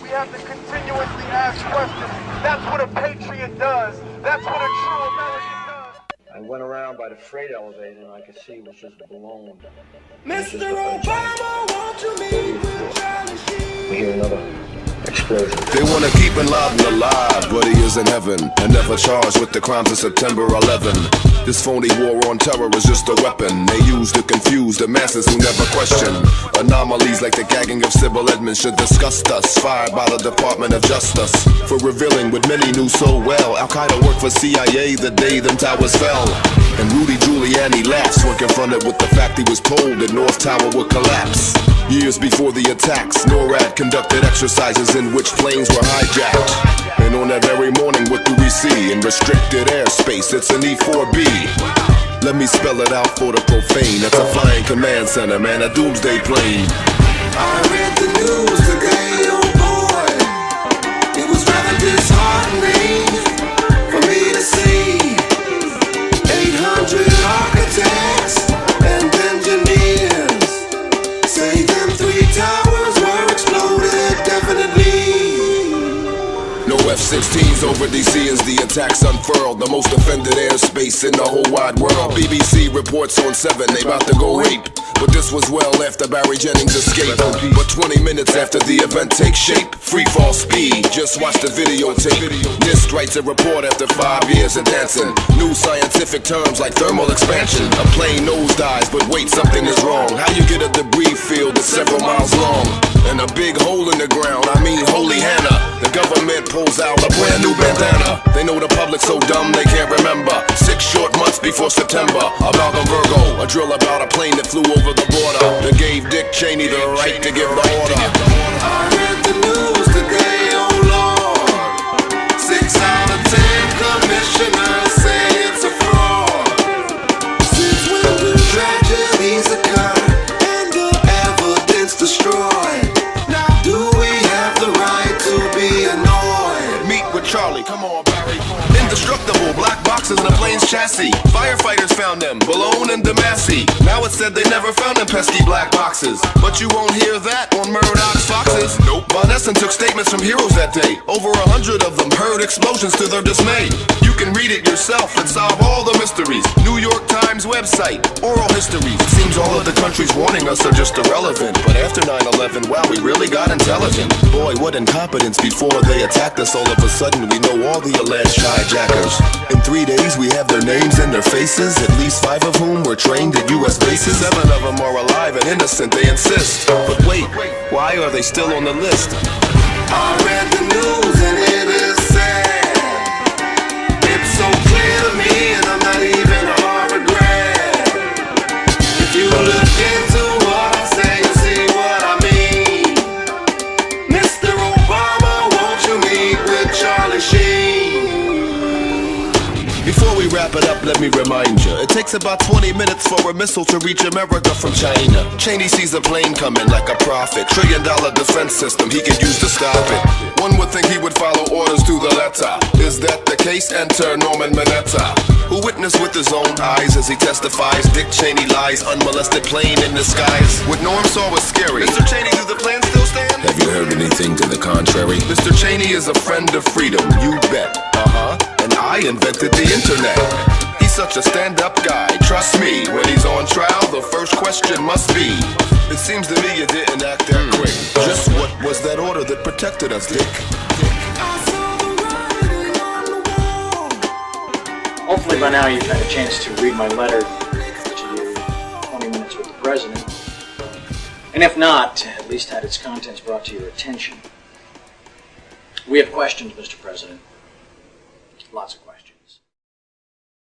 we have to continuously ask questions. That's what a patriot does. That's what a true American does. I went around by the freight elevator and I could see it was just blown. Mr. Obama, won't you meet with Charlie Sheen? We hear another explosion. They want to keep Bin Laden alive, but he is in heaven and never charged with the crimes of September 11. This phony war on terror is just a weapon they use to confuse the masses who never question. Anomalies like the gagging of Sybil Edmonds should disgust us, fired by the Department of Justice for revealing what many knew so well. Al-Qaeda worked for CIA the day them towers fell, and Rudy Giuliani laughs when confronted with the fact he was told that North Tower would collapse. Years before the attacks, NORAD conducted exercises in which planes were hijacked. And on that very morning, what do we see? In restricted airspace, it's an E-4B. Let me spell it out for the profane. That's a flying command center, man, a doomsday plane. I read the news today, oh boy. It was rather disheartening for me to see 800 architects and engineers say them 3 towers were exploded, definitely. No F-16s over DC as the attacks unfurled. The most defended airspace in the whole wide world. BBC reports on 7, they about to go ape. But this was well after Barry Jennings escaped. But 20 minutes after the event takes shape, free fall speed, just watch the videotape. NIST writes a report after 5 years of dancing. New scientific terms like thermal expansion. A plane nosedives, but wait, something is wrong. How you get a debris field that's several miles long and a big hole in the ground, I mean holy Hannah. The government pulls out a brand new bandana. They know the public so dumb they can't remember 6 short months before September. About a Virgo, a drill about a plane that flew over the border that gave Dick Cheney the right to give the order. I read the news today, oh Lord. 6 out of 10 commissioners say it's a fraud. Since when do tragedies occur and the evidence destroyed? Now do we have the right to be annoyed? Meet with Charlie, come on Barry. Indestructible black boxes in a plane's chassis. Firefighters found them, Malone and DeMassey. Now it's said they never found them pesky black boxes, but you won't hear that on Murdoch's Foxes. Nope. Von Essen took statements from heroes that day. Over 100 of them heard explosions to their dismay. You can read it yourself and solve all the mysteries. New York Times website, oral histories. It seems all of the countries warning us are just irrelevant, but after 9/11, wow, we really got intelligent. Boy, what incompetence. Before they attacked us, all of a sudden we know all the alleged hijackers. In 3 days we have their names and their faces, at least 5 of whom were trained at US bases. 7 of them are alive and innocent, they insist. But wait, why are they still on the list? I read the news and it is sad. It's so clear to me and I'm not even a Harvard grad. If you look into what I say, you'll see what I mean. Mr. Obama, won't you meet with Charlie Sheen? Before we wrap it up, let me remind you, it takes about 20 minutes for a missile to reach America from China. Cheney sees a plane coming like a prophet. $1 trillion defense system he could use to stop it. One would think he would follow orders to the letter. Is that the case? Enter Norman Mineta, who witnessed with his own eyes as he testifies Dick Cheney lies, unmolested plane in the skies. What Norm saw was scary. Mr. Cheney, do the plane still stand? Have you heard anything to the contrary? Mr. Cheney is a friend of freedom, you bet. And I invented the internet. He's such a stand-up guy, trust me. When he's on trial, the first question must be, it seems to me you didn't act that quick. Just what was that order that protected us, Dick? Hopefully by now you've had a chance to read my letter to you, 20 Minutes with the President. And if not, at least had its contents brought to your attention. We have questions, Mr. President. Lots of questions.